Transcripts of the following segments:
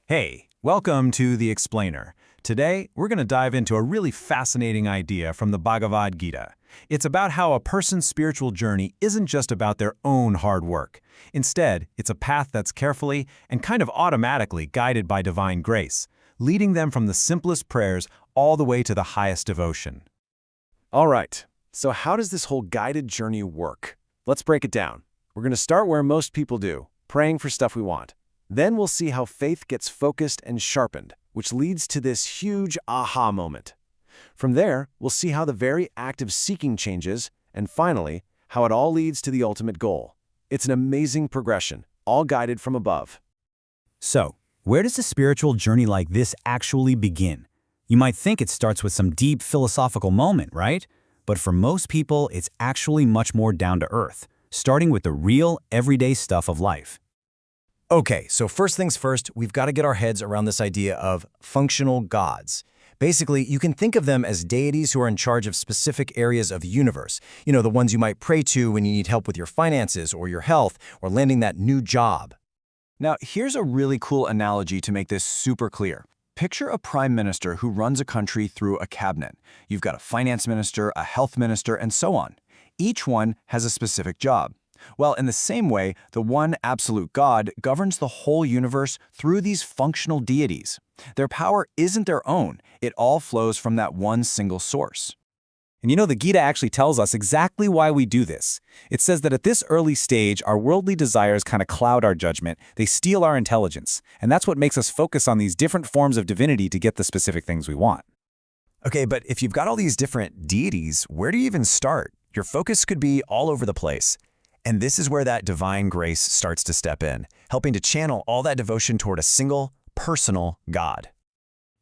Hey, welcome to The Explainer. Today, we're going to dive into a really fascinating idea from the Bhagavad Gita. It's about how a person's spiritual journey isn't just about their own hard work. Instead, it's a path that's carefully and kind of automatically guided by divine grace, leading them from the simplest prayers all the way to the highest devotion. All right, so how does this whole guided journey work? Let's break it down. We're going to start where most people do, praying for stuff we want. Then we'll see how faith gets focused and sharpened, which leads to this huge aha moment. From there, we'll see how the very act of seeking changes, and finally, how it all leads to the ultimate goal. It's an amazing progression, all guided from above. So, where does a spiritual journey like this actually begin? You might think it starts with some deep philosophical moment, right? But for most people, it's actually much more down to earth, starting with the real, everyday stuff of life. Okay, so first things first, we've got to get our heads around this idea of functional gods. Basically, you can think of them as deities who are in charge of specific areas of the universe. You know, the ones you might pray to when you need help with your finances or your health or landing that new job. Now, here's a really cool analogy to make this super clear. Picture a prime minister who runs a country through a cabinet. You've got a finance minister, a health minister, and so on. Each one has a specific job. Well, in the same way, the one absolute God governs the whole universe through these functional deities. Their power isn't their own. It all flows from that one single source. And you know, the Gita actually tells us exactly why we do this. It says that at this early stage, our worldly desires kind of cloud our judgment. They steal our intelligence. And that's what makes us focus on these different forms of divinity to get the specific things we want. Okay, but if you've got all these different deities, where do you even start? Your focus could be all over the place. And this is where that divine grace starts to step in, helping to channel all that devotion toward a single, personal God.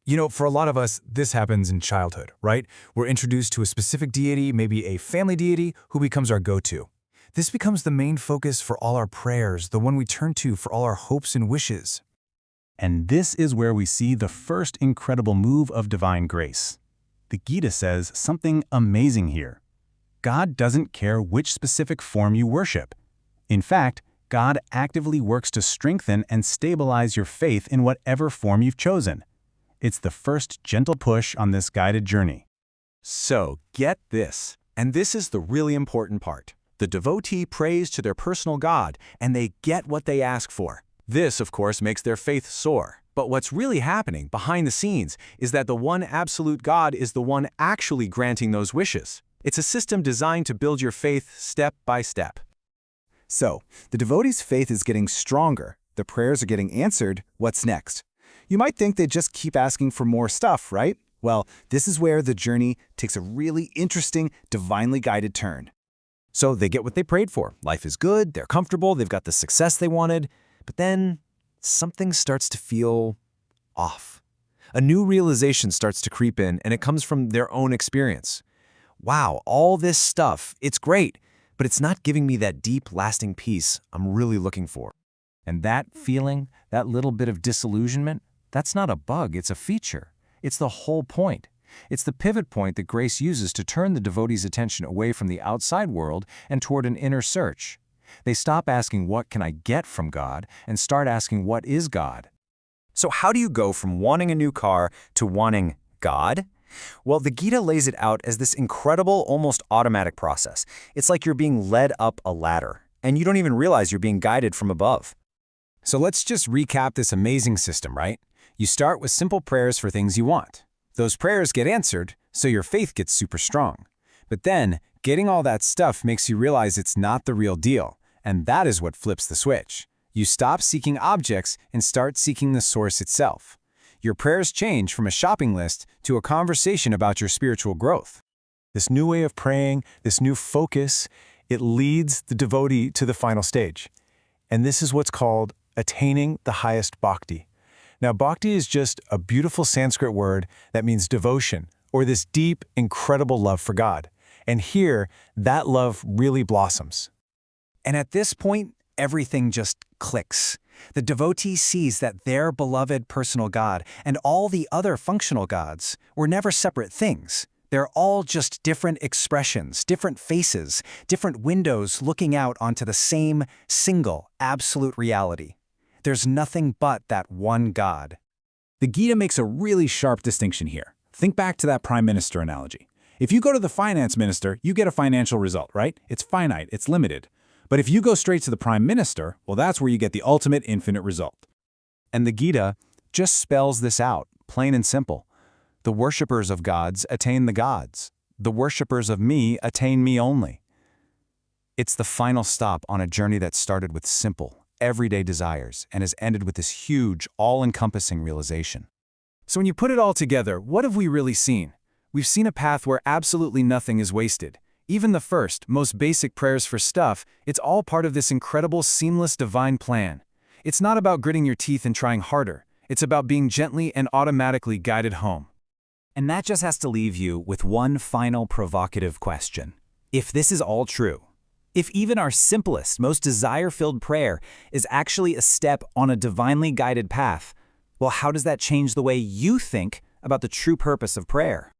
You know, for a lot of us, this happens in childhood, right? We're introduced to a specific deity, maybe a family deity, who becomes our go-to. This becomes the main focus for all our prayers, the one we turn to for all our hopes and wishes. And this is where we see the first incredible move of divine grace. The Gita says something amazing here. God doesn't care which specific form you worship. In fact, God actively works to strengthen and stabilize your faith in whatever form you've chosen. It's the first gentle push on this guided journey. So, get this. And this is the really important part. The devotee prays to their personal God, and they get what they ask for. This, of course, makes their faith soar. But what's really happening behind the scenes is that the one absolute God is the one actually granting those wishes. It's a system designed to build your faith step by step. So, the devotee's faith is getting stronger, the prayers are getting answered, what's next? You might think they just keep asking for more stuff, right? Well, this is where the journey takes a really interesting, divinely guided turn. So they get what they prayed for. Life is good, they're comfortable, they've got the success they wanted, but then something starts to feel off. A new realization starts to creep in, and it comes from their own experience. Wow, all this stuff, it's great, but it's not giving me that deep, lasting peace I'm really looking for. And that feeling, that little bit of disillusionment, that's not a bug, it's a feature. It's the whole point. It's the pivot point that grace uses to turn the devotee's attention away from the outside world and toward an inner search. They stop asking, what can I get from God, and start asking, what is God? So how do you go from wanting a new car to wanting God? Well, the Gita lays it out as this incredible, almost automatic process. It's like you're being led up a ladder, and you don't even realize you're being guided from above. So let's just recap this amazing system, right? You start with simple prayers for things you want. Those prayers get answered, so your faith gets super strong. But then, getting all that stuff makes you realize it's not the real deal, and that is what flips the switch. You stop seeking objects and start seeking the source itself. Your prayers change from a shopping list to a conversation about your spiritual growth. This new way of praying, this new focus, it leads the devotee to the final stage. And this is what's called attaining the highest bhakti. Now, bhakti is just a beautiful Sanskrit word that means devotion, or this deep, incredible love for God. And here, that love really blossoms. And at this point, everything just clicks. The devotee sees that their beloved personal God and all the other functional gods were never separate things. They're all just different expressions, different faces, different windows looking out onto the same single absolute reality. There's nothing but that one God. The Gita makes a really sharp distinction here. Think back to that prime minister analogy. If you go to the finance minister, you get a financial result, right? It's finite, it's limited. But if you go straight to the prime minister, well, that's where you get the ultimate infinite result. And the Gita just spells this out, plain and simple. The worshippers of gods attain the gods. The worshippers of me attain me only. It's the final stop on a journey that started with simple, everyday desires and has ended with this huge, all-encompassing realization. So when you put it all together, what have we really seen? We've seen a path where absolutely nothing is wasted. Even the first, most basic prayers for stuff, it's all part of this incredible, seamless divine plan. It's not about gritting your teeth and trying harder. It's about being gently and automatically guided home. And that just has to leave you with one final provocative question. If this is all true, if even our simplest, most desire-filled prayer is actually a step on a divinely guided path, well, how does that change the way you think about the true purpose of prayer?